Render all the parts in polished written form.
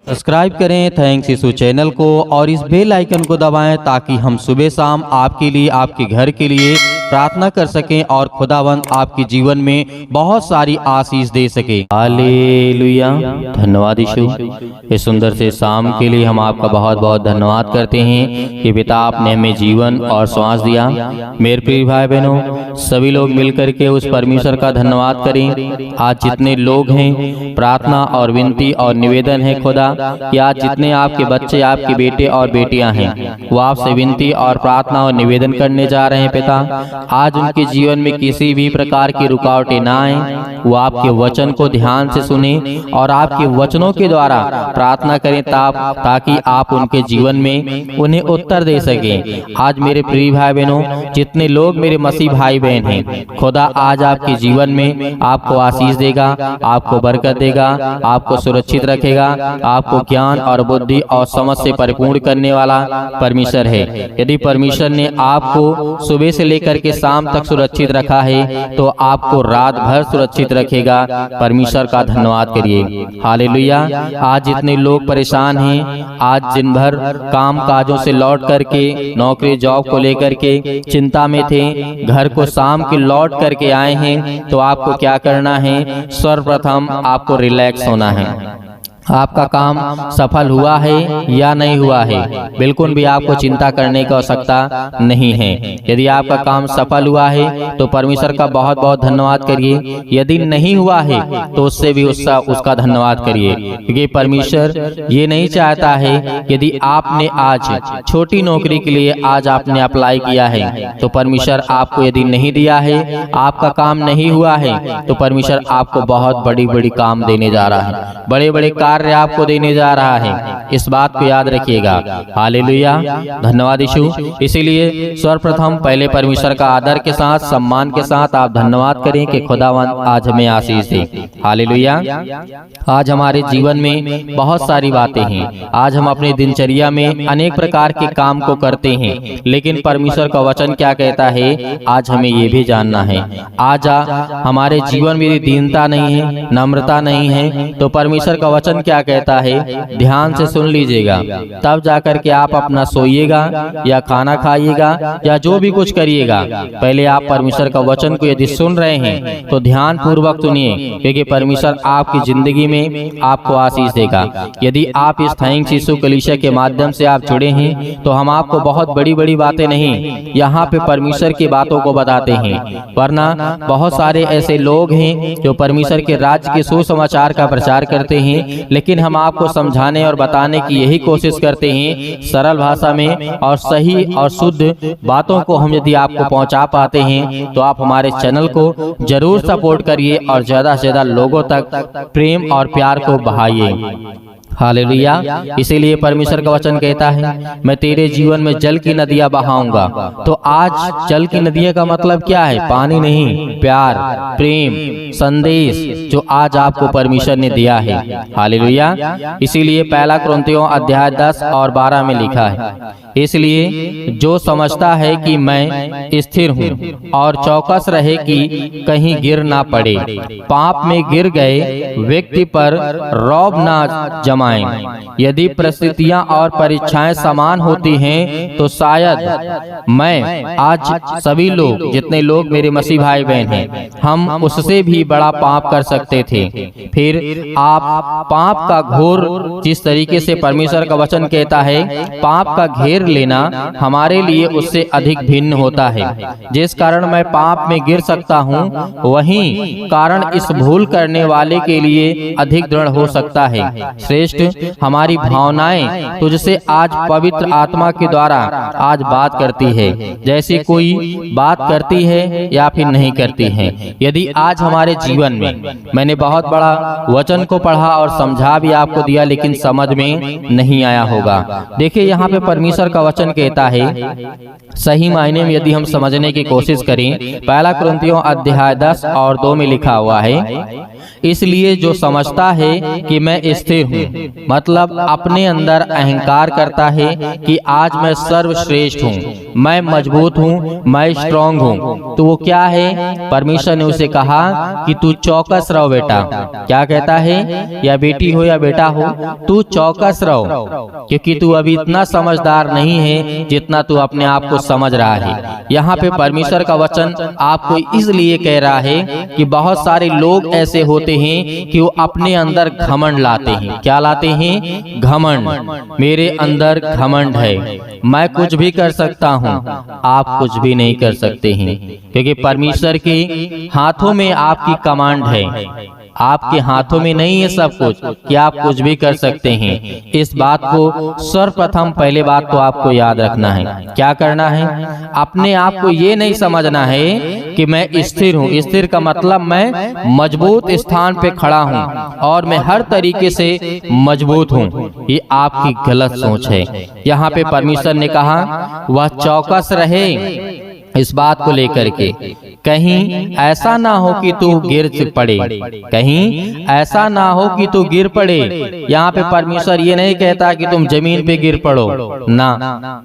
Subscribe करें thanks यीशु channel को और इस बेल आइकन को दबाएं ताकि हम सुबह शाम आपके लिए आपके घर के लिए प्रार्थना कर सकें और खुदावंद आपके जीवन में बहुत सारी आशीष दे सके। हालेलुया। धन्यवाद यीशु, इस सुंदर से शाम के लिए हम आपका बहुत बहुत धन्यवाद करते हैं कि पिता आपने हमें जीवन और श्वास दिया। मेरे प्रिय भाई बहनों, सभी लोग मिलकर के उस परमेश्वर का धन्यवाद करें। आज जितने लोग हैं, प्रार्थना और विनती और निवेदन है खुदा कि आज जितने आपके बच्चे, आपके बेटे और बेटियां हैं, वो आपसे विनती और प्रार्थना और निवेदन करने जा रहे हैं। पिता, आज उनके जीवन में किसी भी प्रकार की रुकावटें ना आए, वो आपके वचन को ध्यान से सुने और आपके वचनों के द्वारा प्रार्थना करें ताकि आप उनके जीवन में उन्हें उत्तर दे सकें। आज मेरे प्रिय भाई बहनों, जितने लोग मेरे मसीह भाई बहन हैं, खुदा आज आपके जीवन में आपको आशीष देगा, आपको बरकत देगा, आपको सुरक्षित रखेगा, आपको ज्ञान और बुद्धि और समझ से परिपूर्ण करने वाला परमेश्वर है। यदि परमेश्वर ने आपको सुबह से लेकर के शाम तक सुरक्षित रखा है तो आपको रात भर सुरक्षित रखेगा। परमेश्वर का धन्यवाद करिए। हालेलुया। आज जितने लोग परेशान हैं, आज दिन भर काम काजों से लौट करके, नौकरी जॉब को लेकर के चिंता में थे, घर को शाम के लौट करके आए हैं, तो आपको क्या करना है? सर्वप्रथम आपको रिलैक्स होना है। आपका काम सफल हुआ है या नहीं हुआ है, बिल्कुल भी आपको चिंता करने की आवश्यकता नहीं है। यदि आपका काम सफल हुआ है तो परमेश्वर का बहुत बहुत धन्यवाद करिए। यदि नहीं हुआ है तो उससे भी उसका धन्यवाद करिए, क्योंकि परमेश्वर ये नहीं चाहता है यदि आपने आज छोटी नौकरी के लिए आज आपने अप्लाई किया है तो परमेश्वर आपको यदि नहीं दिया है, आपका काम नहीं हुआ है, तो परमेश्वर आपको बहुत बड़ी बड़ी काम देने जा रहा है, बड़े बड़े कार्य आपको देने जा रहा है। इस बात को याद रखिएगा। हालेलुया। धन्यवाद यीशु। इसीलिए सर्वप्रथम पहले परमेश्वर का आदर के साथ, सम्मान के साथ आप धन्यवाद करें कि खुदावंद आज हमें आशीष दे। हालेलुया। आज हमारे जीवन में बहुत सारी बातें हैं। आज हम अपने दिनचर्या में अनेक प्रकार के काम को करते हैं, लेकिन परमेश्वर का वचन क्या कहता है, आज हमें ये भी जानना है। आज हमारे जीवन में दीनता नहीं है, नम्रता नहीं है, तो परमेश्वर का वचन क्या कहता है, ध्यान से सुन लीजिएगा, तब जाकर के आप अपना सोइएगा या खाना खाइएगा या जो भी कुछ करिएगा, पहले आप परमेश्वर का वचन को यदि सुन रहे हैं तो ध्यान पूर्वक सुनिए, क्योंकि परमेश्वर आपकी जिंदगी में आपको आशीष देगा। यदि आप इस थैंक्स यीशु कलीसिया के माध्यम से आप जुड़े हैं तो हम आपको बहुत बड़ी बड़ी बातें नहीं, यहाँ पे परमेश्वर की बातों को बताते हैं, वरना बहुत सारे ऐसे लोग हैं जो परमेश्वर के राज्य के सुसमाचार का प्रचार करते हैं, लेकिन हम आपको समझाने और बताने की यही कोशिश करते हैं सरल भाषा में, और सही और शुद्ध बातों को हम यदि आपको पहुंचा पाते हैं तो आप हमारे चैनल को जरूर सपोर्ट करिए और ज्यादा से ज्यादा लोगों तक प्रेम और प्यार को बढ़ाइए। हालेलुया। इसीलिए परमेश्वर का वचन कहता है, मैं तेरे जीवन में जल की नदियां बहाऊंगा। तो आज जल की नदियां का मतलब क्या है? पानी नहीं, प्यार, प्रेम, संदेश जो आज आपको परमेश्वर ने दिया है। हालेलुया। इसीलिए पहला कुरिन्थियों अध्याय 10 और 12 में लिखा है, इसलिए जो समझता है कि मैं स्थिर हूँ और चौकस रहे कि कहीं गिर ना पड़े, पाप में गिर गए व्यक्ति पर रौब ना जमाएं। यदि परिस्थितियां और परीक्षाएं समान होती हैं तो शायद मैं, आज सभी लोग, जितने लोग मेरे मसीह भाई बहन हैं, हम उससे भी बड़ा पाप कर सकते थे। फिर आप पाप का घोर, जिस तरीके से परमेश्वर का वचन कहता है, पाप का घेर लेना हमारे लिए उससे अधिक भिन्न होता है। जिस कारण मैं पाप में गिर सकता हूँ, वही कारण इस भूल करने वाले के लिए अधिक दृढ़ हो सकता है। श्रेष्ठ हमारी भावनाएं तुझसे आज पवित्र आत्मा के द्वारा आज बात करती है, जैसे कोई बात करती है या फिर नहीं करती है। यदि आज हमारे जीवन में, मैंने बहुत बड़ा वचन को पढ़ा और समझा भी आपको दिया, लेकिन समझ में नहीं आया होगा। देखिए यहाँ पे परमेश्वर का वचन कहता है, सही मायने में यदि हम समझने की कोशिश करें, पहला कुरिन्थियों अध्याय 10 और 2 में लिखा हुआ है, इसलिए जो समझता है कि मैं स्थिर हूँ, मतलब अपने अंदर अहंकार करता है कि आज मैं सर्वश्रेष्ठ हूँ, मैं मजबूत हूँ, मैं स्ट्रांग हूँ, तो वो क्या है? परमेश्वर ने उसे कहा कि तू चौकस रहो बेटा। क्या कहता है? या बेटी हो या बेटा हो, तू चौकस रहो, क्योंकि तू अभी इतना समझदार नहीं है जितना तू अपने आप को समझ रहा है। यहाँ पे परमेश्वर का वचन आपको इसलिए कह रहा है कि बहुत सारे लोग ऐसे होते हैं कि वो अपने अंदर घमंड लाते हैं। क्या लाते हैं? घमंड। मेरे अंदर घमंड है, मैं कुछ भी कर सकता हूँ। आप कुछ भी नहीं कर सकते हैं, क्योंकि परमेश्वर के हाथों में आपकी कमांड है। आपके हाथों में नहीं है सब कुछ कि आप कुछ भी कर सकते हैं। इस बात को सर्वप्रथम पहले बात तो आपको याद रखना है। क्या करना है? अपने आप को ये नहीं समझना है कि मैं स्थिर हूँ। स्थिर का मतलब मैं मजबूत स्थान पे खड़ा हूँ और मैं हर तरीके से मजबूत हूँ। ये आपकी गलत सोच है। यहाँ पे परमेश्वर ने कहा वह चौकस रहे इस बात को लेकर के, कहीं ऐसा ना हो कि तू गिर पड़े, कहीं ऐसा ना हो कि तू गिर पड़े। यहाँ पे परमेश्वर ये नहीं कहता कि तुम जमीन पे गिर पड़ो ना।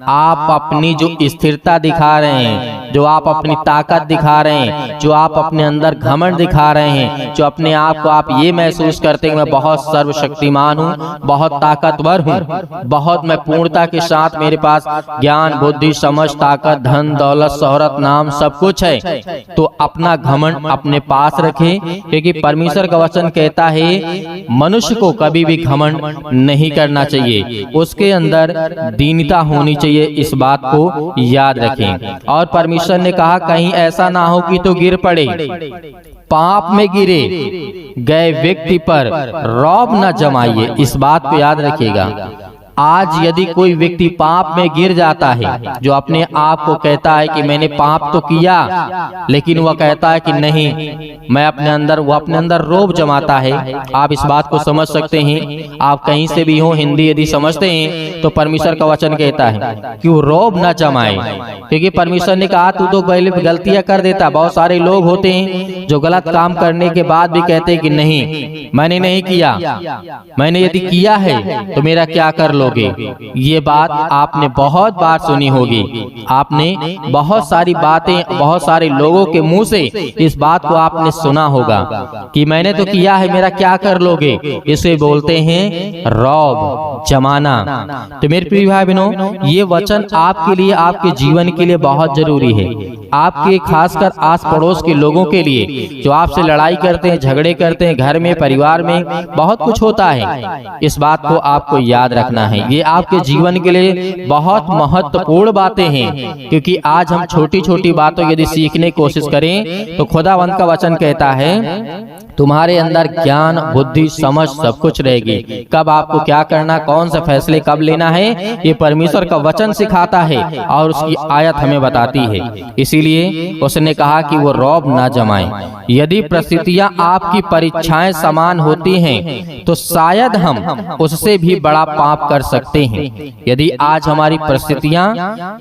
आप अपनी जो स्थिरता दिखा रहे हैं, जो आप अपनी ताकत दिखा रहे हैं, जो आप अपने अंदर घमंड दिखा रहे हैं, जो अपने आप को आप ये महसूस करते हैं मैं बहुत सर्वशक्तिमान हूँ, बहुत ताकतवर हूँ, बहुत मैं पूर्णता के साथ मेरे पास ज्ञान, बुद्धि, समझ, ताकत, धन, दौलत, शोहरत, नाम सब कुछ है, तो अपना घमंड अपने पास रखें, क्योंकि परमेश्वर का वचन कहता है मनुष्य को कभी भी घमंड नहीं करना चाहिए, उसके अंदर दीनता होनी चाहिए। इस बात को याद रखें। और परमेश्वर ने कहा कहीं ऐसा ना हो कि तो गिर पड़े, पाप में गिरे गए व्यक्ति पर रौब न जमाइए। इस बात को याद रखिएगा। आज यदि कोई व्यक्ति पाप में गिर जाता है, जो अपने आप को कहता है कि मैंने पाप तो किया, लेकिन वह कहता है कि नहीं मैं अपने अंदर, वो अपने अंदर रौब जमाता है। आप इस बात को समझ सकते हैं। आप कहीं से भी हो, हिंदी यदि समझते हैं तो परमेश्वर का वचन कहता है कि वो रौब न जमाए, क्योंकि परमेश्वर ने कहा तू तो गलतियां कर देता। बहुत सारे लोग होते हैं जो गलत काम करने के बाद भी कहते हैं कि नहीं मैंने नहीं किया, मैंने यदि किया है तो मेरा क्या कर लोगे। ये बात आपने बहुत बार सुनी होगी। आपने बहुत सारी बातें बहुत सारे लोगों के मुंह से इस बात को आपने सुना होगा कि मैंने तो किया है, मेरा क्या कर लोगे। इसे बोलते हैं रौब जमाना। तो मेरे प्रिय भाई बहनों, ये वचन आपके लिए, आपके जीवन के लिए बहुत जरूरी है। आपके खासकर आस पड़ोस के लोगों के लिए जो आपसे लड़ाई करते हैं, झगड़े करते हैं, घर में, परिवार में बहुत कुछ होता है। इस बात को आपको याद रखना है। ये आपके जीवन के लिए बहुत महत्वपूर्ण बातें हैं, क्योंकि आज हम छोटी छोटी बातों यदि सीखने की कोशिश करें तो खुदावंत का वचन कहता है तुम्हारे अंदर ज्ञान, बुद्धि, समझ सब कुछ रहेगी। कब आपको क्या करना, कौन से फैसले कब लेना है, ये परमेश्वर का वचन सिखाता है और उसकी आयत हमें बताती है। इसीलिए उसने कहा कि वो रौब ना जमाएं। यदि परिस्थितियां आपकी परीक्षाएं समान होती हैं तो शायद हम उससे भी बड़ा पाप कर सकते हैं। यदि आज हमारी परिस्थितियां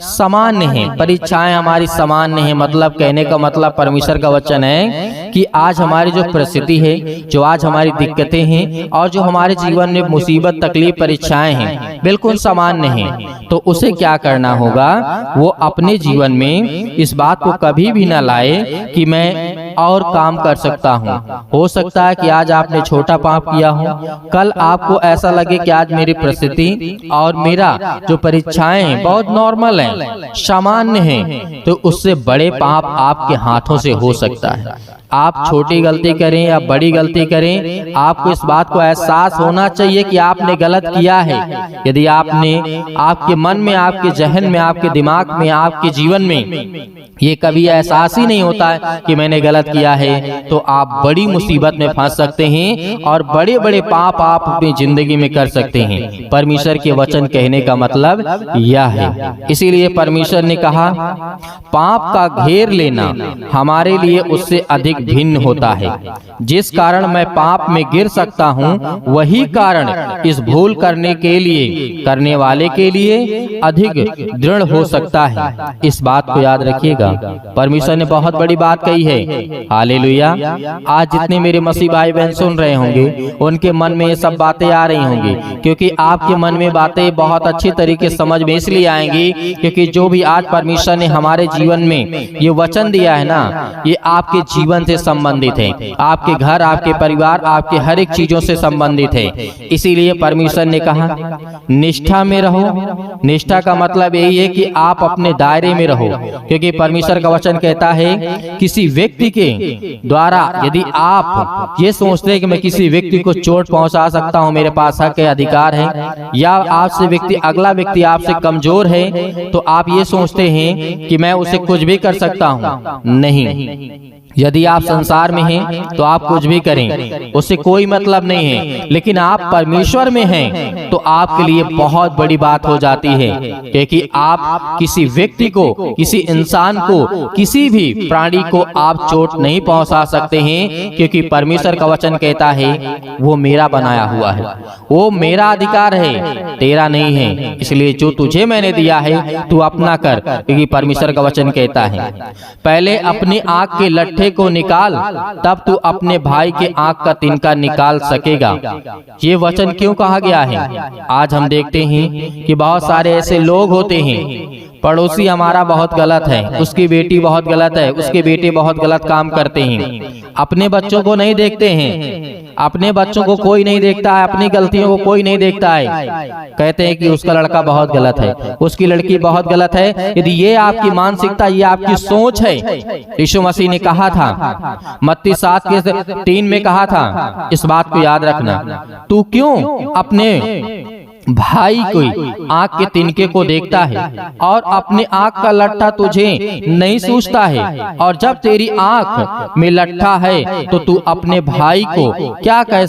सामान्य हैं, परीक्षाएं हमारी सामान्य हैं, मतलब कहने का मतलब परमेश्वर का वचन है कि आज हमारी जो परिस्थिति है, जो आज हमारी दिक्कतें हैं और जो हमारे जीवन में मुसीबत, तकलीफ, परीक्षाएं हैं बिल्कुल सामान्य हैं, तो उसे क्या करना होगा, वो अपने जीवन में इस बात को कभी भी न लाए कि मैं और काम कर सकता हूँ। हो सकता है कि आज आपने छोटा पाप किया हो, कल आपको ऐसा लगे कि आज मेरी परिस्थिति और मेरा जो परीक्षाएं हैं बहुत नॉर्मल हैं, सामान्य हैं, तो उससे बड़े पाप आपके हाथों से हो सकता है। आप छोटी गलती करें या बड़ी गलती करें, आपको इस बात को एहसास होना चाहिए कि आपने गलत किया है। यदि आपने, आपके मन में, आपके जहन में, आपके दिमाग में, आपके जीवन में ये कभी एहसास ही नहीं होता है कि मैंने गलत किया है, तो आप बड़ी मुसीबत में फंस सकते हैं और बड़े बड़े पाप आप अपनी जिंदगी में कर सकते हैं। परमेश्वर के वचन कहने का मतलब यह है। इसीलिए परमेश्वर ने कहा पाप का घेर लेना हमारे लिए उससे अधिक अधिक भिन्न होता है। जिस कारण मैं पाप में गिर सकता हूँ, वही कारण इस भूल करने वाले के लिए अधिक दृढ़ हो सकता है। इस बात को याद रखिएगा। परमेश्वर ने बहुत बड़ी बात कही है। हालेलुया। आज जितने मेरे मसीह भाई बहन सुन रहे होंगे, उनके मन में ये सब बातें आ रही होंगी, क्योंकि आपके मन में बातें बहुत अच्छी तरीके से समझ में इसलिए आएंगी क्योंकि जो भी आज परमेश्वर ने हमारे जीवन में ये वचन दिया है ना, ये आपके जीवन से संबंधित है। आपके घर, आपके परिवार, आपके हर एक चीजों से संबंधित है। इसीलिए परमेश्वर ने कहा निष्ठा में रहो। निष्ठा का मतलब यही है कि आप अपने दायरे में रहो, क्योंकि परमेश्वर का वचन कहता है किसी व्यक्ति के द्वारा यदि आप ये सोचते हैं कि मैं किसी व्यक्ति को चोट पहुंचा सकता हूं, मेरे पास हक है, अधिकार है, या आपसे अगला व्यक्ति आपसे कमजोर है, तो आप ये सोचते हैं कि मैं उसे कुछ भी कर सकता हूं। नहीं, यदि आप संसार में हैं तो आप कुछ भी करें, उससे कोई मतलब नहीं है। लेकिन आप परमेश्वर में हैं तो आपके लिए बहुत बड़ी बात हो जाती है, क्योंकि आप किसी व्यक्ति को, किसी इंसान को, किसी भी प्राणी को आप चोट नहीं पहुंचा सकते हैं, क्योंकि परमेश्वर का वचन कहता है वो मेरा बनाया हुआ है, वो मेरा अधिकार है, तेरा नहीं है। इसलिए जो तुझे मैंने दिया है तू अपना कर, क्योंकि परमेश्वर का वचन कहता है पहले अपनी आंख के लट्ठे को निकाल, तब तू अपने भाई के आंख का तिनका निकाल सकेगा। ये वचन क्यों कहा गया है? आज हम देखते हैं कि बहुत सारे ऐसे लोग होते हैं, पड़ोसी हमारा बहुत गलत है, उसकी बेटी बहुत गलत है, उसके बेटे बहुत गलत काम करते हैं, अपने बच्चों को नहीं देखते हैं, अपने बच्चों को कोई नहीं देखता है, अपनी गलतियों को कोई नहीं देखता है। कहते हैं कि उसका लड़का बहुत गलत है, उसकी लड़की बहुत गलत है। यदि ये आपकी मानसिकता, ये आपकी सोच है, यीशु मसीह ने कहा था, मत्ती 7:3 में कहा था, इस बात को याद रखना, तू क्यों अपने भाई को आंख के तिनके को देखता है और अपने आंख का लट्ठा तुझे नहीं सूझता है, और जब तेरी आंख में लट्ठा है तो तू अपने भाई को क्या कर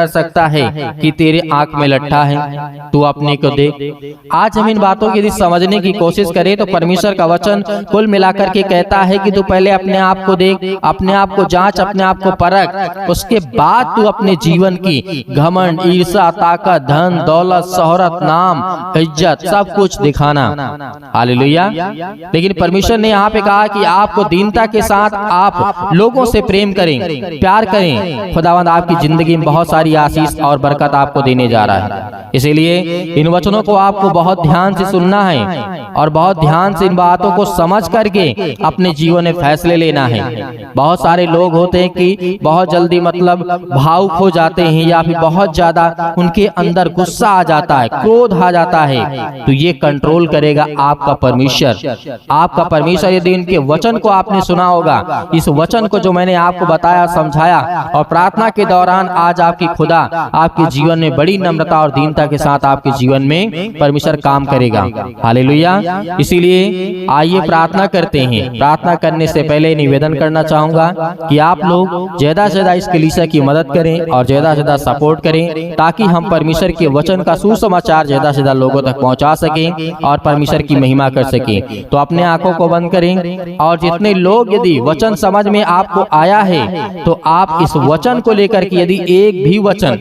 सकता है कि तेरे आंख में लट्ठा है, तू अपने को देख। आज हम इन बातों की यदि समझने की कोशिश करें तो परमेश्वर का वचन कुल मिलाकर के कहता है कि तू पहले अपने आप को देख, अपने आप को जांच, अपने आप को परख, उसके बाद तू अपने जीवन की घमंड, ईर्ष्या, ताकत, धन, दौलत, शोहरत, नाम, इज्जत, सब कुछ दिखाना। हालेलुया। लेकिन परमेश्वर ने यहाँ पे कहा कि आपको दीनता के साथ आप लोगों से प्रेम करें, प्यार करें। खुदावंद आपकी जिंदगी में बहुत सारी आशीष और बरकत आपको देने जा रहा है। इसीलिए इन वचनों को आपको बहुत ध्यान से सुनना है और बहुत ध्यान से इन बातों को समझ करके अपने जीवन में फैसले लेना है। बहुत सारे लोग होते हैं कि बहुत जल्दी मतलब भावुक हो जाते हैं, या फिर बहुत ज्यादा उनके अंदर गुस्सा आ जाता है, क्रोध आ जाता है, तो ये कंट्रोल करेगा आपका परमेश्वर। आपका परमेश्वर यदि इनके वचन को आपने सुना होगा, इस वचन को जो मैंने आपको बताया, समझाया, और प्रार्थना के दौरान आज आपकी खुदा आपके जीवन में बड़ी नम्रता और दीनता के साथ आपके जीवन में परमेश्वर काम करेगा। हालेलुया। इसीलिए आइए प्रार्थना करते हैं। प्रार्थना करने से पहले निवेदन करना चाहूंगा कि आप लोग ज्यादा से ज्यादा इस कलीसिया की मदद करें और ज्यादा से ज्यादा सपोर्ट करें, ताकि हम परमेश्वर के वचन का सुसमाचार ज्यादा से ज्यादा लोगों तक पहुंचा सकें और परमेश्वर की महिमा कर सकें। तो अपने आंखों को बंद करें, और जितने लोग यदि वचन समझ में आपको आया है तो आप इस वचन को लेकर के यदि एक भी वचन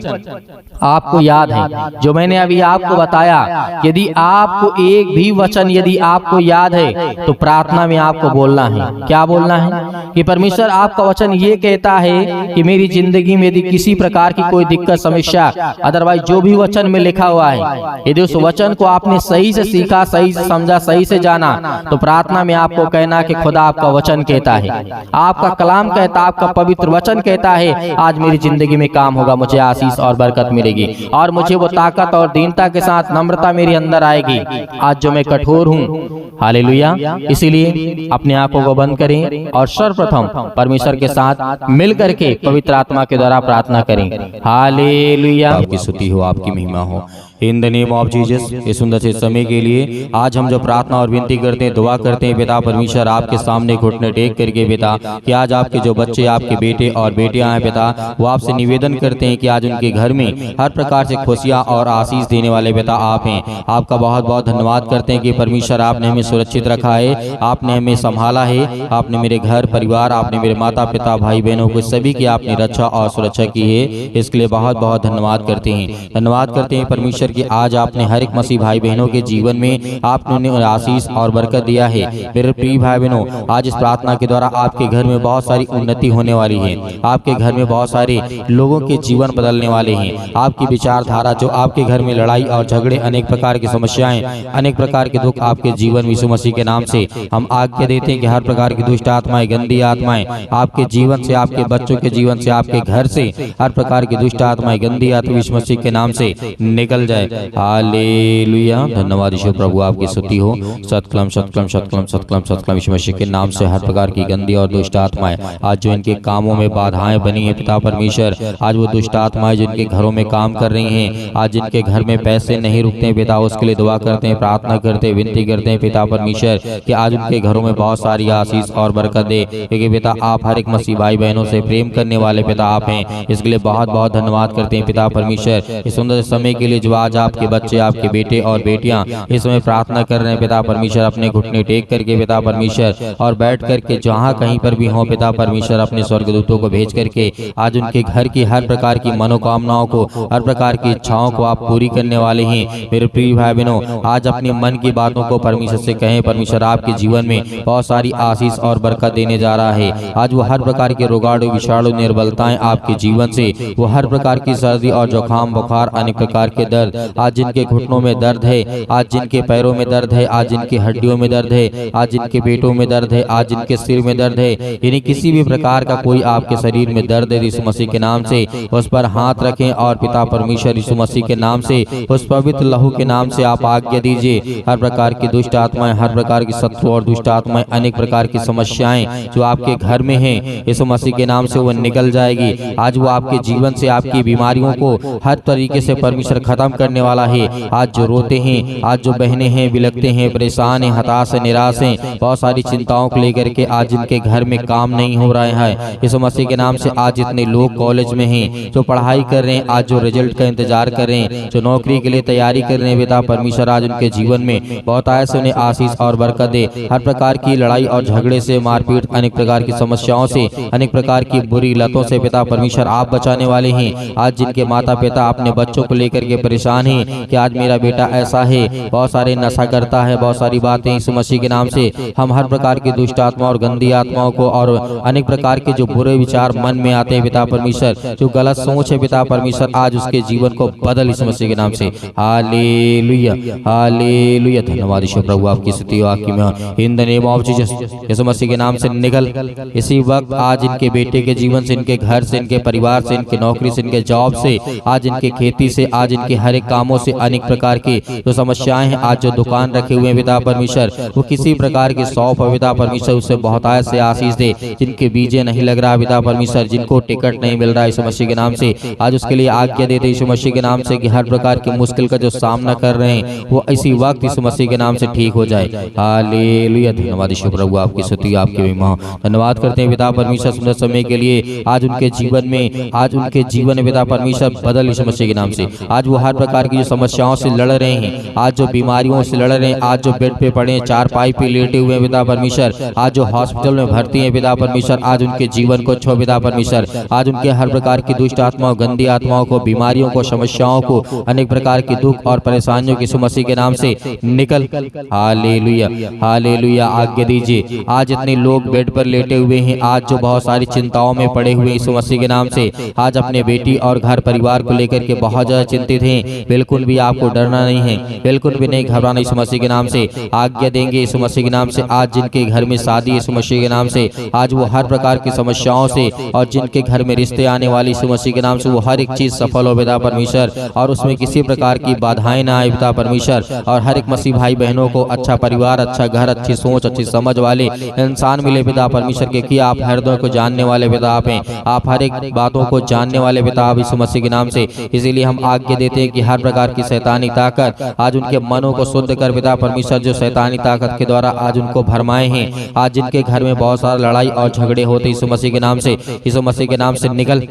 आपको याद है जो मैंने अभी आपको बताया, यदि आपको एक भी वचन यदि आपको याद है तो प्रार्थना में आपको बोलना है। क्या बोलना है? कि परमेश्वर आपका वचन ये कहता है कि मेरी जिंदगी में यदि किसी प्रकार की कोई दिक्कत, समस्या, अदरवाइज जो भी वचन में लिखा हुआ है, यदि उस वचन को आपने सही से सीखा, सही से समझा, सही से जाना, तो प्रार्थना में आपको कहना कि खुदा आपका वचन कहता है, आपका कलाम कहता, आपका पवित्र वचन कहता है आज मेरी जिंदगी में काम होगा, मुझे आशीष और बरकत मिलेगी, और मुझे वो ताकत और दीनता के साथ नम्रता मेरे अंदर आएगी आज जो मैं कठोर हूँ। हालेलुया। इसीलिए अपने आंखों को बंद करें और सर्वप्रथम परमेश्वर के साथ मिल करके पवित्र आत्मा के द्वारा प्रार्थना करें। हालेलुया। आपकी स्तुति हो, आपकी महिमा हो। इन द नेम ऑफ जीसस इस सुंदर से समय के लिए आज हम जो प्रार्थना और विनती करते हैं, दुआ करते हैं पिता परमेश्वर आपके सामने घुटने टेक करके पिता कि आज आपके जो बच्चे, आपके बेटे और बेटियां हैं पिता, वो आपसे निवेदन करते हैं कि आज उनके घर में हर प्रकार से खुशियां और आशीष देने वाले पिता आप हैं। आपका बहुत बहुत धन्यवाद करते हैं कि परमेश्वर आपने हमें सुरक्षित रखा है, आपने हमें संभाला है, आपने मेरे घर परिवार, आपने मेरे माता पिता भाई बहनों को सभी की आपने रक्षा और सुरक्षा की है। इसके लिए बहुत बहुत धन्यवाद करते हैं। धन्यवाद करते हैं परमेश्वर कि आज आपने हर एक मसीह भाई बहनों के जीवन में आपने उन्हें आशीष और बरकत दिया है। मेरे प्रिय भाई बहनों, आज इस प्रार्थना के द्वारा आपके घर में बहुत सारी उन्नति होने वाली है। आपके घर में बहुत सारे लोगों के जीवन बदलने वाले हैं। आपकी विचारधारा जो आपके घर में लड़ाई और झगड़े, अनेक प्रकार की समस्याएं, अनेक प्रकार के दुख आपके जीवन यीशु मसीह के नाम से हम आज्ञा देते हैं कि हर प्रकार की दुष्ट आत्माएं, गंदी आत्माएं आपके जीवन से, आपके बच्चों के जीवन से, आपके घर से हर प्रकार की दुष्ट आत्माएं, गंदी आत्मा यीशु मसीह के नाम से निकल जाए। हालेलुया। धन्यवाद यीशु प्रभु, आपकी स्तुति हो। सतकलम सतकलम सतकलम सतकलम सतकलम यीशु मसीह के नाम से हर प्रकार की गंदी और दुष्ट आत्माएं आज जो इनके कामों में बाधाएं बनी है पिता परमेश्वर, आज वो दुष्ट आत्माएं जिनके घरों में काम कर रही हैं, आज जिनके घर में पैसे नहीं रुकते हैं पिता, उसके लिए दुआ करते हैं, प्रार्थना करते हैं, विनती करते हैं पिता परमेश्वर कि आज उनके घरों में बहुत सारी आशीष और बरकत दे, क्योंकि पिता आप हर एक मसीह भाई बहनों से प्रेम करने वाले पिता आप हैं। इसके लिए बहुत बहुत धन्यवाद करते हैं पिता परमेश्वर इस सुंदर समय के लिए जो आज आपके बच्चे, आपके बेटे और बेटियां इस समय प्रार्थना कर रहे हैं पिता परमेश्वर, अपने घुटने टेक करके पिता परमेश्वर और बैठ करके जहाँ कहीं पर भी हो पिता परमेश्वर अपने स्वर्गदूतों को भेज करके आज उनके घर की हर प्रकार की मनोकामनाओं को, हर प्रकार की इच्छाओं को आप पूरी करने वाले हैं। मेरे प्रिय भाई बहनों, आज अपने मन की बातों को परमेश्वर से कहें, परमेश्वर आपके जीवन में बहुत सारी आशीष और बरकत देने जा रहा है। आज वो हर प्रकार के रोगाणु, विषाणु, निर्बलताएं आपके जीवन से, वो हर प्रकार की सर्दी और जुकाम, बुखार, अनेक प्रकार के दर्द, आज जिनके घुटनों में दर्द है, आज जिनके पैरों में दर्द है, आज जिनकी हड्डियों में दर्द है, आज जिनके पेटों में दर्द है, आज जिनके सिर में दर्द है, यानी किसी भी प्रकार का कोई आपके शरीर में दर्द है, यीशु मसीह के नाम से उस पर हाथ रखें और पिता परमेश्वर यीशु मसीह के नाम से, उस पवित्र लहू के नाम से आप आज्ञा दीजिए। हर प्रकार की दुष्ट आत्माएं, हर प्रकार की शत्रु और दुष्ट आत्माएं, अनेक प्रकार की समस्याएं जो आपके घर में हैं, यीशु मसीह के नाम से वो निकल जाएगी। आज वो आपके जीवन से आपकी बीमारियों को हर तरीके से परमेश्वर खत्म करने वाला है। आज जो रोते हैं, आज जो बहने हैं, बिलखते हैं, परेशान हैं, हताश हैं, निराश हैं, बहुत सारी चिंताओं को लेकर के आज जिनके घर में काम नहीं हो रहा है, यीशु मसीह के नाम से आज जितने लोग कॉलेज में हैं, जो पढ़ाई कर रहे हैं, आज जो रिजल्ट का इंतजार कर रहे हैं, जो नौकरी के लिए तैयारी कर रहे हैं पिता परमेश्वर आज उनके जीवन में बहुत आए से उन्हें आशीष और बरकत दे। हर प्रकार की लड़ाई और झगड़े से, मारपीट, अनेक प्रकार की समस्याओं से, अनेक प्रकार की बुरी लतों से पिता परमेश्वर आप बचाने वाले हैं। आज जिनके माता पिता अपने बच्चों को लेकर के परेशान हैं कि आज मेरा बेटा ऐसा है, बहुत सारे नशा करता है, बहुत सारी बातें, यीशु मसीह के नाम से हम हर प्रकार की दुष्ट आत्मा और गंदी आत्माओं को और अनेक प्रकार के जो बुरे विचार मन में आते हैं पिता परमेश्वर, जो गलत सोच है पिता परमेश्वर, आज उसके जीवन को बदल यीशु मसीह के नाम से। Hallelujah hallelujah. धन्यवाद यीशु प्रभु, आपकी स्तुति हो, आपकी महिमा। In the name of Jesus Yeshu मसीह के नाम से निकल इसी वक्त आज इनके बेटे के जीवन से, इनके घर से, इनके परिवार से, इनके नौकरी से, इनके जॉब से, आज इनके खेती से, आज इनके हर एक कामों से, अनेक प्रकार की जो समस्याएं हैं, आज जो दुकान रखे हुए हैं पिता परमेश्वर, वो किसी प्रकार के शॉप पिता परमेश्वर उससे बहुत आय से आशीष दे। जिनके बीजे नहीं लग रहा पिता परमेश्वर, जिनको टिकट नहीं मिल रहा यीशु मसीह के नाम से आज उसके लिए आज्ञा देते यीशु मसीह के नाम से कि हर प्रकार की मुश्किल का जो सामना कर रहे हैं वो इसी वक्त यीशु मसीह के नाम से ठीक हो जाए। हालेलुया। धन्यवाद यीशु प्रभु, आपकी स्तुति, आपकी महिमा। धन्यवाद करते हैं पिता परमेश्वर सुंदर समय के लिए। आज उनके जीवन में, आज उनके जीवन में पिता परमेश्वर बदल यीशु मसीह के नाम से। आज वो हर प्रकार की जो समस्याओं से लड़ रहे हैं, आज जो बीमारियों से लड़ रहे हैं, आज जो बेड पे पड़े हैं, चारपाई पे लेटे हुए हैं पिता परमेश्वर, आज जो हॉस्पिटल में भर्ती हैं पिता परमेश्वर, आज उनके जीवन को छो पिता परमेश्वर, आज उनके हर प्रकार की दुष्ट आत्माओं, गंदी आत्माओं को, बीमारियों को, समस्याओं को, अनेक प्रकार की दुख और परेशानियों की यीशु मसीह के नाम से निकल। Hallelujah hallelujah. आज्ञा दीजिए। आज इतने लोग बेड पर लेटे हुए हैं, आज जो बहुत सारी चिंताओं में पड़े हुए यीशु मसीह के नाम से, आज अपने बेटी और घर परिवार को लेकर के बहुत ज्यादा चिंतित हैं, बिल्कुल भी आपको डरना नहीं है, बिल्कुल भी नहीं घबराना यीशु मसीह के नाम से। आज्ञा देंगे यीशु मसीह के नाम से। आज जिनके घर में शादी यीशु मसीह के नाम से, आज वो हर प्रकार की समस्याओं से, और जिनके घर में रिश्ते आने वाले यीशु मसीह के नाम से, वो हर एक चीज सफल हो पिता परमेश्वर, और उसमें किसी प्रकार की बाधाएं ना आए पिता परमेश्वर, और हर एक मसीह भाई बहनों को अच्छा परिवार, अच्छा घर, अच्छी सोच, अच्छी समझ वाले इंसान मिले पिता परमेश्वर के कि आप हृदय को जानने वाले पिता आप हैं, आप हर एक बातों को जानने वाले पिता आप यीशु मसीह के नाम से। इसीलिए हम आज्ञा देते हैं कि हर प्रकार की शैतानी ताकत आज उनके मनों को शुद्ध कर पिता परमेश्वर, जो शैतानी ताकत के द्वारा आज उनको भरमाए हैं, आज जिनके घर में बहुत सारा लड़ाई और झगड़े होते यीशु मसीह के नाम से, यीशु मसीह के नाम से निकल।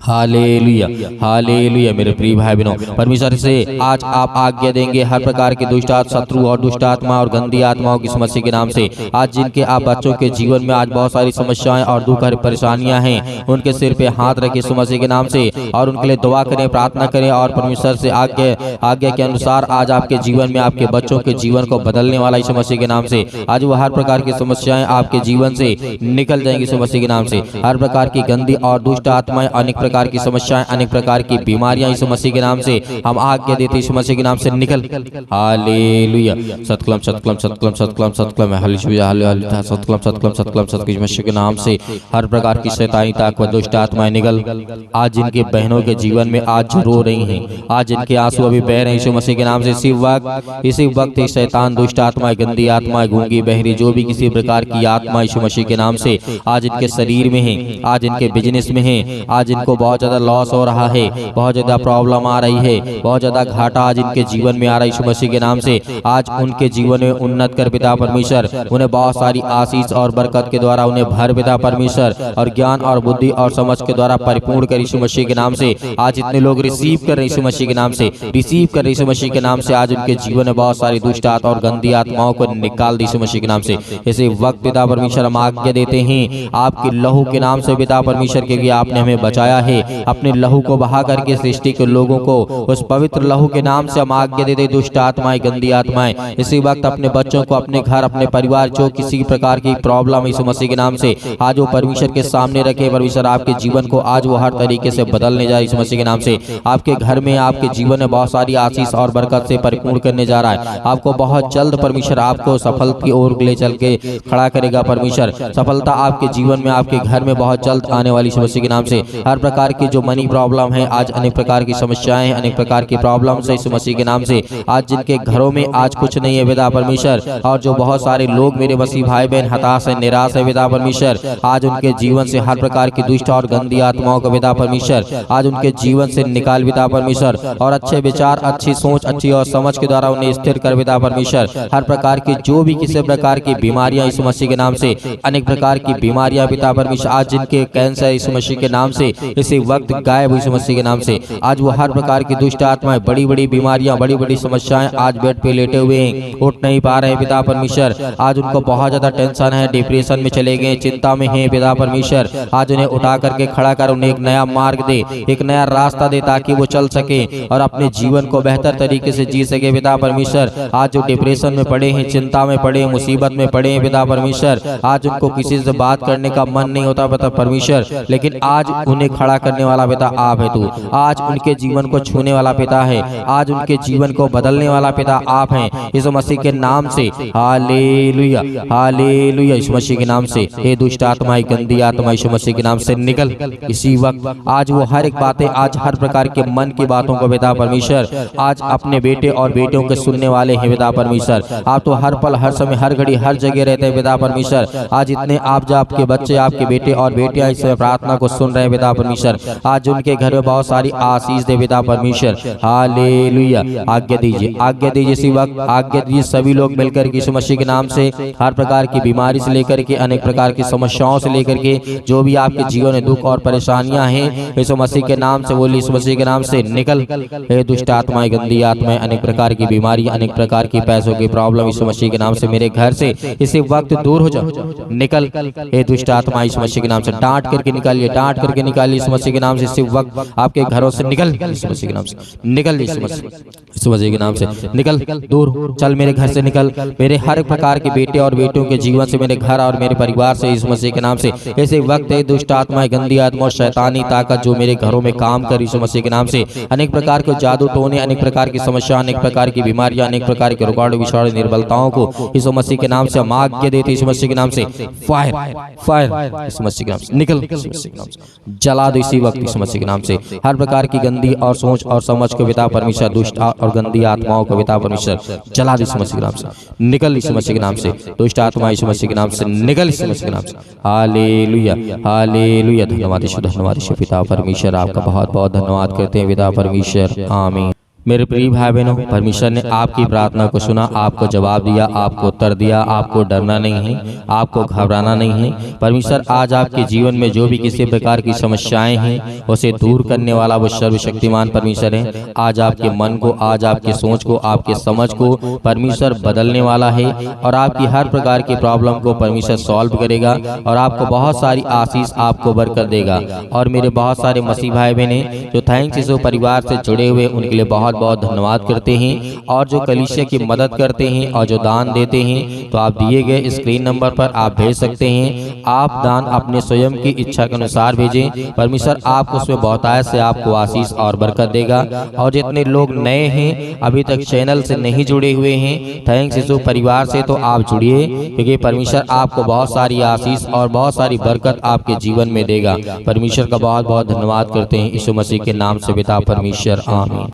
Hallelujah hallelujah. मेरे प्रिय भाई बहनों, परमेश्वर से आज आप आज्ञा देंगे हर प्रकार के दुष्ट शत्रु और दुष्ट आत्मा और गंदी आत्माओं की यीशु मसीह के नाम से, आज जिनके आप बच्चों के जीवन में आज बहुत सारी समस्याएं और दुख और परेशानियां हैं, उनके सिर पे हाथ रखे यीशु मसीह के नाम से और उनके लिए दुआ करें, प्रार्थना करें और परमेश्वर से आज्ञा के अनुसार आज आपके जीवन में आपके बच्चों के जीवन को बदलने वाला यीशु मसीह के नाम से आज वो हर प्रकार की समस्याएं आपके जीवन से निकल जाएंगी यीशु मसीह के नाम से। हर प्रकार की गंदी और दुष्ट आत्माएं, अनेक प्रकार की समस्याएं, अनेक प्रकार की बीमारियां यीशु मसीह के नाम से हम आज्ञा देते यीशु मसीह के नाम से निकल। हालेलुया। सतकलम सतकलम सतकलम सतकलम सतकलम हालेलुया हालेलुया सतकलम सतकलम सतकलम सतकलम यीशु मसीह के नाम से हर प्रकार की शैतानी ताकत दुष्ट आत्माएं निकल। आज जिनके बहनों के जीवन में आज रो रही हैं, आज जिनके आंसू अभी बह रहे हैं यीशु मसीह के नाम से, इसी वक्त शैतान दुष्ट आत्माएं, गंदी आत्माएं, गूंगी बहरी, जो भी किसी प्रकार की आत्मा यीशु मसीह के नाम से आज इनके शरीर में है, आज इनके बिजनेस में है, आज इनको बहुत ज्यादा लॉस हो रहा है, बहुत ज्यादा प्रॉब्लम आ रही है, बहुत ज्यादा घाटा आज इनके जीवन में आ रहा है यीशु मसीह के नाम से, आज उनके जीवन में उन्नत कर पिता परमेश्वर, उन्हें बहुत सारी आशीष और बरकत के द्वारा उन्हें भर पिता परमेश्वर, और ज्ञान और बुद्धि और समझ के द्वारा परिपूर्ण कर यीशु मसीह के नाम से। आज इतने लोग रिसीव कर रहे यीशु मसीह के नाम से, रिसीव कर यीशु मसीह के नाम से, आज उनके जीवन में बहुत सारी दुष्ट आत्मा और गंदी आत्माओं को निकाल दी यीशु मसीह के नाम से। इसी वक्त पिता परमेश्वर हम आज्ञा देते हैं आपके लहू के नाम से पिता परमेश्वर, क्योंकि आपने हमें बचाया है, अपने लहू को बहा करके सृष्टि के लोगों को उस पवित्र लहू के नाम से हम आज्ञा देते दुष्ट आत्माएं, गंदी आत्माएं इसी वक्त अपने बच्चों को, अपने घर, अपने परिवार, जो किसी प्रकार की प्रॉब्लम यीशु मसीह के नाम से आज वो परमेश्वर के सामने रखे। परमेश्वर आपके जीवन को आज वो हर तरीके से बदलने जा रहा है यीशु मसीह के नाम से। आपके घर में, आपके जीवन में बहुत सारी आशीष और बरकत से परिपूर्ण करने जा रहा है। आपको बहुत जल्द परमेश्वर आपको सफल की ओर ले चल के खड़ा करेगा परमेश्वर। सफलता आपके जीवन में, आपके घर में बहुत जल्द आने वाली यीशु मसीह के नाम से। हर प्रकार की जो मनी प्रॉब्लम है, आज अनेक प्रकार की समस्याएं हैं, अनेक प्रकार की प्रॉब्लम्स है यीशु मसीह के नाम से। आज जिनके घरों में आज कुछ नहीं है पिता परमेश्वर, और जो बहुत सारे लोग मेरे मसीह भाई बहन हताश है, निराश है पिता परमेश्वर, आज उनके जीवन से हर प्रकार की दुष्ट और गंदी आत्माओं को पिता परमेश्वर आज उनके जीवन से निकाल पिता परमेश्वर, और अच्छे विचार, अच्छी सोच, अच्छी और समझ के द्वारा उन्हें स्थिर कर पिता परमेश्वर। हर प्रकार की जो भी किसी प्रकार की बीमारियां यीशु मसीह के नाम से, अनेक प्रकार की बीमारियां पिता परमेश्वर, आज जिनके कैंसर यीशु मसीह के नाम से इसी वक्त गायब यीशु मसीह के नाम से। आज वो हर प्रकार की दुष्ट आत्माएं, बड़ी बड़ी बीमारियां, बड़ी बड़ी समस्याएं आज बेड पे लेटे हुए हैं, उठ नहीं पा रहे हैं पिता परमेश्वर। आज उनको बहुत ज्यादा टेंशन है, डिप्रेशन में चले गए, चिंता में है पिता परमेश्वर। आज उन्हें उठा करके खड़ा कर उन्हें एक नया मार्ग दे, एक नया रास्ता दे, ताकि वो चल सके और अपने जीवन को बेहतर तरीके से जी सके पिता परमेश्वर। आज जो डिप्रेशन में पड़े हैं, चिंता में पड़े हैं, मुसीबत में पड़े हैं पिता परमेश्वर, आज उनको किसी से बात करने का मन नहीं होता पिता परमेश्वर, लेकिन आज उन्हें खड़ा करने वाला पिता आप है। तू आज उनके जीवन को छूने वाला पिता है, आज उनके जीवन को बदलने वाला पिता आप हैं यीशु मसीह के नाम से। हालेलुया हालेलुया यीशु मसीह के नाम से। हे दुष्ट आत्माएं, गंदी आत्मा यीशु मसीह के नाम से निकल। इसी वक्त आज वो हर एक बातें, आज हर प्रकार के मन की बातों को पिता परमेश्वर आज अपने बेटे और बेटियों के सुनने वाले हैं पिता परमेश्वर। आप तो हर पल, हर समय, हर घड़ी, हर जगह रहते हैं पिता परमेश्वर। आज इतने आप जो आपके बच्चे, आपके बेटे और बेटियां इस प्रार्थना को सुन रहे हैं पिता परमेश्वर, आज उनके घर में बहुत सारी आशीष दे पिता परमेश्वर। हालेलुया। आज्ञा दीजिए, आज्ञा दीजिए इसी वक्त, आज्ञा दीजिए सभी लोग मिलकर यीशु मसीह के नाम से हर प्रकार की बीमारी से लेकर के, अनेक प्रकार की समस्याओं से लेकर के, जो भी आपके जीवन में दुख और परेशानियां हैं यीशु मसीह के नाम से, बोली यीशु मसीह के नाम से निकल। हे दुष्ट आत्माएं, गंदी आत्माएं, अनेक प्रकार की बीमारी, अनेक प्रकार की पैसों की प्रॉब्लम यीशु मसीह के नाम से मेरे घर से इसी वक्त दूर हो जाओ, निकल। हे दुष्ट आत्मा यीशु मसीह के नाम से डांट करके निकालिए, डांट करके निकालिए यीशु मसीह के नाम से इसी वक्त आपके घरों से निकल, यीशु मसीह के नाम से निकल, यीशु मसीह के नाम से निकल, दूर चल मेरे घर से निकल, मेरे हर प्रकार के बेटे और बेटियों के जीवन से, मेरे घर और मेरे परिवार से यीशु मसीह के नाम से इसी वक्त। हे दुष्ट आत्मा, गंदी आत्मा और शैतानी ताकत जो मेरे घरों में काम कर यीशु मसीह के नाम से, अनेक प्रकार के जादू टोने, अनेक प्रकार की समस्या, अनेक प्रकार की बीमारियां, अनेक प्रकार के रुकावट, विषाणु, निर्बलताओं को यीशु मसीह के नाम से हम आज्ञा देते यीशु मसीह के नाम से फायर फायर यीशु मसीह के नाम से निकल, यीशु मसीह के नाम से जला दो इसी वक्त यीशु मसीह के नाम से। हर प्रकार की गंदी और सोच और समझ को पिता परमेश्वर, दुष्ट और गंदी आत्माओं को पिता परमेश्वर जला दो यीशु मसीह के नाम से, निकल यीशु मसीह के नाम से। दुष्ट आत्मा यीशु मसीह के नाम से निकल, यीशु मसीह के नाम से। Hallelujah hallelujah. धन्यवाद यीशु, धन्यवाद यीशु पिता परमेश्वर, आपका बहुत बहुत धन्यवाद करते हैं पिता परमेश्वर। आमीन। मेरे प्रिय भाई बहनों, परमेश्वर ने आपकी प्रार्थना को सुना, आपको जवाब दिया, आपको उत्तर दिया। आपको डरना नहीं है, आपको घबराना नहीं है। परमेश्वर आज आपके जीवन में जो भी किसी प्रकार की समस्याएं हैं उसे दूर करने वाला वो सर्वशक्तिमान परमेश्वर है। आज आपके मन को, आज आपके सोच को, आपके समझ को परमेश्वर बदलने वाला है और आपकी हर प्रकार की प्रॉब्लम को परमेश्वर सॉल्व करेगा और आपको बहुत सारी आशीष, आपको बरकत देगा। और मेरे बहुत सारे मसीह भाई बहन जो थैंक्स यीशु परिवार से जुड़े हुए, उनके लिए बहुत बहुत धन्यवाद करते हैं। और जो कलीसिया की मदद करते हैं और जो दान देते हैं, तो आप दिए गए स्क्रीन नंबर पर आप भेज सकते हैं। आप दान अपने स्वयं की इच्छा के अनुसार भेजें, परमेश्वर आपको उसमें बहुतायत से आपको आशीष और बरकत देगा। और जितने लोग नए हैं, अभी तक चैनल से नहीं जुड़े हुए हैं, थैंक्स यीशु परिवार से, तो आप जुड़िए, क्योंकि परमेश्वर आपको बहुत सारी आशीष और बहुत सारी बरकत आपके जीवन में देगा। परमेश्वर का बहुत बहुत धन्यवाद करते हैं यीशु मसीह के नाम से पिता परमेश्वर, आमीन।